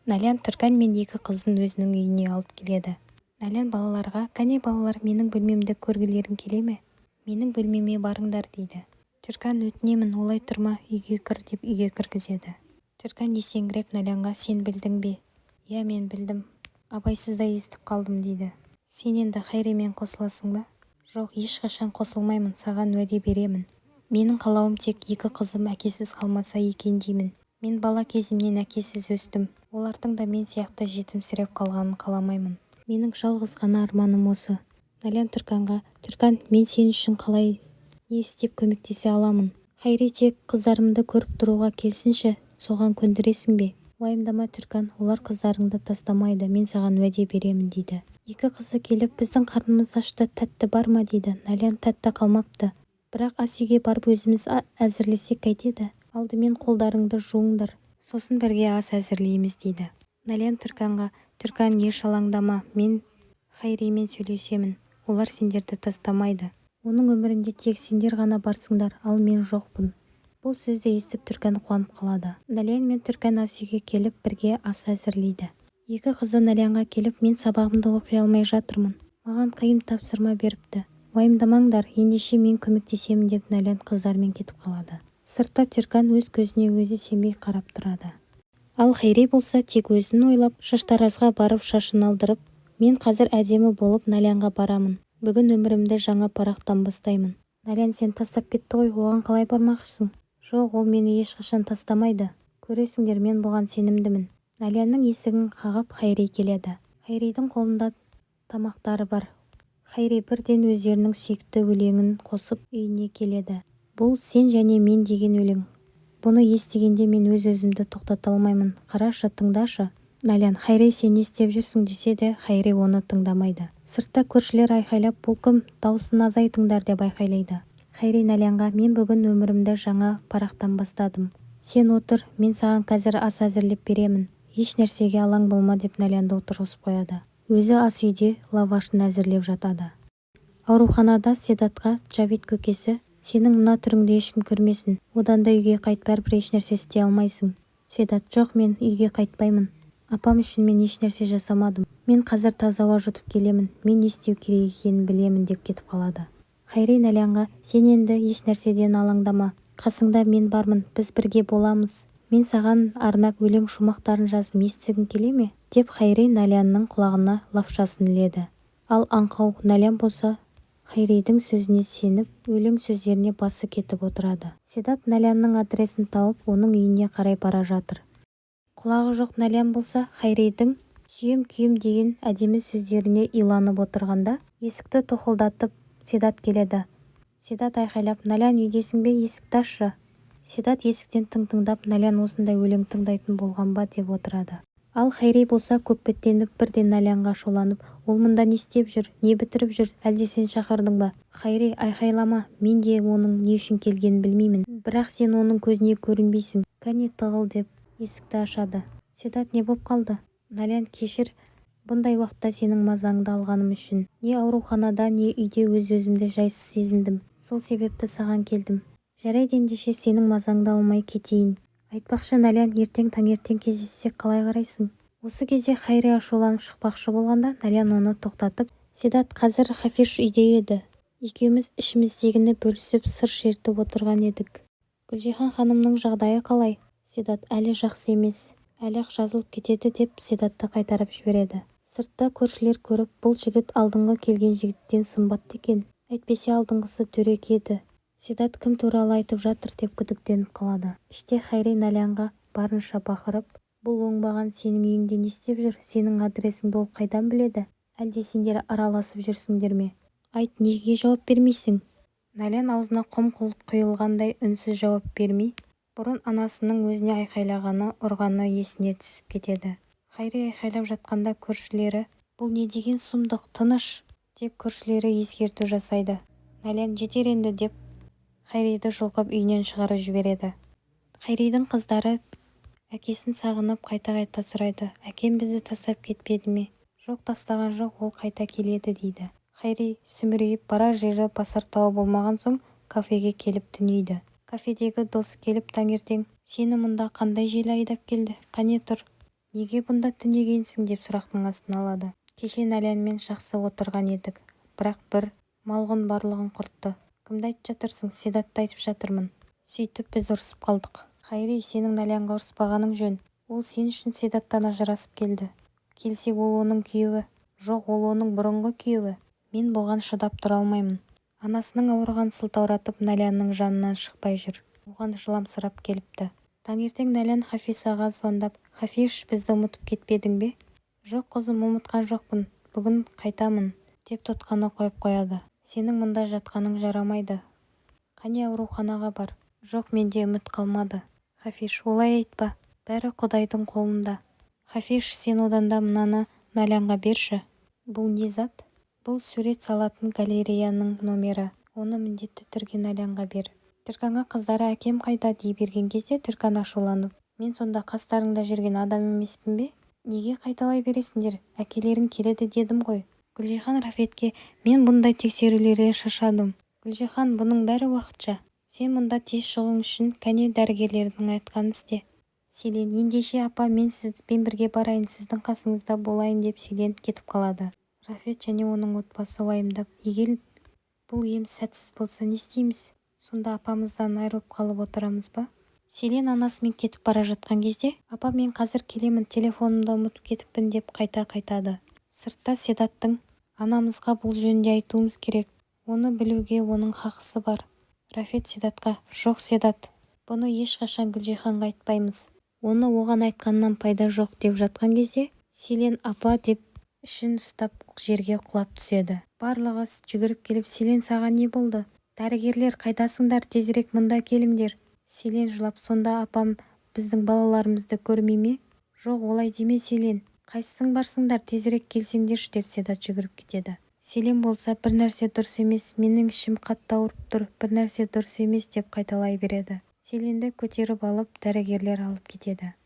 Налян Түркан мен екі қызын өзінің үйіне алып келеді. Налян балаларға: «Кәне балалар, менің бөлмемді көргілерің келе ме? Менің бөлмеме барыңдар» дейді. Түркан: «Өтінемін, олай тұрма, үйге кір» деп үйге кіргізеді. Түркан есеңгіреп Налянға: «Сен білдің бе?» «Иә, мен білдім. Абайсызда естіп қалдым» дейді. «Сен енді Хайремен қосыласың ба?» «Жоқ, ешқашан қосылмаймын, саған уәде беремін. Менің қалауым тек екі қызым әкесіз қалмаса екен деймін. Мен бала кезімнен әкесіз өстім. Олардың да мен сияқты жетімсіреп қалғанын қаламаймын. Менің жалғыз ғана арманым осы». Налян Түрканға: «Түркан, мен сен үшін қалай не істеп көмектесе аламын? Хайри тек қыздарымды көріп тұруға келсінші, соған көндіресің бе?» «Уайымдама Түркан, олар қыздарыңды тастамайды, мен саған уәде беремін» дейді. Екі қызы келіп: «Біздің қарнымыз ашты, тәтті бар ма?» дейді. Налян: «Тәтті қалмапты. Бірақ ас үйге барып өзіміз әзірлесек қайтеді? Алдымен қолдарыңды жуыңдар, сосын бірге ас әзірлейміз» дейді. Налян Түрканға: «Түркан, еш алаңдама, мен Хайримен сөйлесемін. Олар сендерді тастамайды. Оның өмірінде тек сендер ғана барсыңдар, ал мен жоқпын». Бұл сөзді естіп Түркан қуанып қалады. Налян мен Түркан ас үйге келіп бірге ас әзірлейді. Екі қызы Налянға келіп: «Мен сабағымды оқи алмай жатырмын. Маған қиын тапсырма беріпті. Уайымдамаңдар, ендеше мен көмектесемін» деп Налян қыздармен кетіп қалады. Сыртта Түркан өз көзіне өзі сенбей қарап тұрады. Ал Хайри болса тек өзін ойлап, шаштаразға барып шашын алдырып: «Мен қазір әдемі болып Налянға барамын. Бүгін өмірімді жаңа парақтан бастаймын». «Налян сен тастап кетті ғой, оған қалай бармақшысың?» «Жоқ, ол мені ешқашан тастамайды. Көресіңдер, мен бұған сенімдімін». Налянның есігін қағып Хайри келеді. Хайридің қолында тамақтары бар. Хайри бірден өздерінің сүйікті өлеңін қосып үйіне келеді. Бұл «Сен және мен» деген өлең. Бұны естігенде мен өз-өзімді тоқтата алмаймын. «Қарашы, тыңдашы». Налян: «Хайри, сен не істеп жүрсің?» десе де Хайри оны тыңдамайды. Сыртта көршілер айқайлап: «Бұл кім? Дауысын азайтыңдар» деп айқайлайды. Хайри Налянға: «Мен бүгін өмірімді жаңа парақтан бастадым. Сен отыр, мен саған қазір ас әзірлеп беремін. Еш нәрсеге алаң болма» деп Налянды отырғызып қояды. Өзі ас үйде лавашын әзірлеп жатады. Ауруханада Седатқа Джавид көкесі: «Сенің мына түріңді ешкім көрмесін. Одан да үйге қайт, бәрібір еш нәрсе істей алмайсың». Седат: «Жоқ, мен үйге қайтпаймын. Апам үшін мен еш нәрсе жасамадым. Мен қазір таза ауа жұтып келемін. Мен не істеу керек екенін білемін» деп кетіп қалады. Хайри Налянға: «Сен енді еш нәрседен алаңдама. Қасыңда мен бармын, біз бірге боламыз. Мен саған арнап өлең шумақтарын жаздым, естігің келе ме?» деп Хайри Налянның құлағына лапшасын іледі. Ал аңқау Налян болса Хайридің сөзіне сеніп, өлең сөздеріне басы кетіп отырады. Седат Налянның адресін тауып, оның үйіне қарай бара жатыр. Құлағы жоқ Налян болса Хайридің «Сүйем күйем» деген әдемі сөздеріне иланып отырғанда, есікті тоқылдатып Седат келеді. Седат айқайлап: «Налян, үйдесің бе? Есікті ашшы». Седат есіктен тың-тыңдап: «Налян осындай өлең тыңдайтын болған ба?» деп отырады. Ал Хайри болса көкпеттеніп бірден Налянға шоланып: «Ол мұнда не істеп жүр? Не бітіріп жүр? Әлде сен шақырдың ба?» «Хайри, айқайлама, мен де оның не үшін келгенін білмеймін. Бірақ сен оның көзіне көрінбейсің. Кәне тығыл» деп есікті ашады. Седат: «Не боп қалды?» «Налян, кешір, бұндай уақытта сенің мазаңды алғаным үшін. Не ауруханада, не үйде өз-өзімді жайсыз сезіндім. Сол себепті саған келдім. Жарайды, ендеше сенің мазаңды алмай кетейін. Айтпақшы Налян, ертең таңертең кездессек қалай қарайсың?» Осы кезде Хайри ашуланып шықпақшы болғанда Налян оны тоқтатып: «Седат, қазір Хафиш үйде еді. Екеуміз ішіміздегіні бөлісіп сыр шертіп отырған едік. Гүлжихан ханымның жағдайы қалай?» Седат: «Әлі жақсы емес. Әлі-ақ жазылып кетеді» деп Седатты қайтарып жібереді. Сыртта көршілер көріп: «Бұл жігіт алдыңғы келген жігіттен сымбатты екен. Әйтпесе алдыңғысы төрек еді. Седат кім туралы айтып жатыр?» деп күдіктеніп қалады. Іште Хайри Налянға барынша бақырып: «Бұл оңбаған сенің үйіңде не істеп жүр? Сенің адресіңді ол қайдан біледі? Әлде сендер араласып жүрсіңдер ме? Айт, неге жауап бермейсің?» Налян аузына құм құйылғандай үнсіз жауап бермей, бұрын анасының өзіне айқайлағаны, ұрғаны есіне түсіп кетеді. Хайри айқайлап жатқанда көршілері: «Бұл не деген сұмдық, тыныш» деп көршілері ескерту жасайды. Налян: «Жетер енді» деп Хайриді жұлқып үйінен шығарып жібереді. Хайридің қыздары әкесін сағынып қайта-қайта сұрайды: «Әкем бізді тастап кетпеді ме?» «Жоқ, тастаған жоқ, ол қайта келеді» дейді. Хайри сүмірейіп барар жері басар тауы болмаған соң кафеге келіп түнейді. Кафедегі досы келіп таңертең: «Сені мұнда қандай жел айдап келді? Қане тұр, неге бұнда түнегенсің деп сұрақтың астына алады. Кеше Нәлянмен жақсы отырған едік, бірақ бір малғұн барлығын құртты. Кімді айтып жатырсың? Седатты айтып жатырмын. Сөйтіп біз ұрысып қалдық. Хайри, сенің Нәлянға ұрыспағаның жөн. Ол сен үшін Седаттан ажырасып келді. Келсек ол оның күйеуі. Жоқ, ол оның бұрынғы күйеуі. Мен бұған шыдап тұра алмаймын. Анасының ауырған сылтауратып Нәлянның жанынан шықпай жүр. Оған жыламсырап келіпті. Таңертең Нәлян Хафизаға звондап, Хафиш, бізді ұмытып кетпедің бе? Жоқ қызым, ұмытқан жоқпын. Бүгін қайтамын, деп тұтқаны қойып қояды. Сенің мұнда жатқаның жарамайды. Қане ауруханаға бар. Жоқ, менде үміт қалмады. Хафиш, олай айтпа. Бәрі Құдайдың қолында. Хафиш, сен одан да мынаны Нәлянға берші. Бұл не зат? Бұл сурет салатын галереяның номері. Оны міндетті түрде Нәлянға бер. Түрканға қыздары әкем қайда дей берген кезде Түркан ашуланып, мен сонда қастарыңда жүрген адам емеспін бе? Неге қайталай бересіңдер? Әкелерің келеді дедім ғой. Гүлжихан Рафетке, мен бұндай тексерулерден шаршадым. Гүлжихан, бұның бәрі уақытша. Сен мұнда тез шығуың үшін кәне дәрігерлердің айтқанын істе. Селен, ендеше апа, мен сізбен бірге барайын, сіздің қасыңызда болайын деп Селен кетіп қалады. Рафет және оның отбасы уайымдап, егер бұл ем сәтсіз болса не істейміз? Сонда апамыздан айырылып қалып отырамыз ба? Селен анасымен кетіп бара жатқан кезде, апа, мен қазір келемін, телефонымды ұмытып кетіппін деп қайта-қайтады. Сыртта Седаттың, анамызға бұл жөнінде айтуымыз керек. Оны білуге оның хақысы бар. Рафет Седатқа, жоқ Седат, бұны ешқашан Гүлжиханға айтпаймыз. Оны оған айтқаннан пайда жоқ деп жатқан кезде, Селен апа деп ішін ұстап жерге құлап түседі. Барлығы жүгіріп келіп, Селен, саған не болды? Дәрігерлер қайдасыңдар, тезірек мұнда келіңдер. Селен жылап, сонда апам біздің балаларымызды көрмей ме? Жоқ, олай деме Селен. Қайсың барсыңдар, тезірек келсеңдерші деп Седат жүгіріп кетеді. Селен болса, бір нәрсе дұрыс емес, менің ішім қатты ауырып тұр, бір нәрсе дұрыс емес деп қайталай береді. Селенді көтеріп алып, дәрігерлер алып кетеді.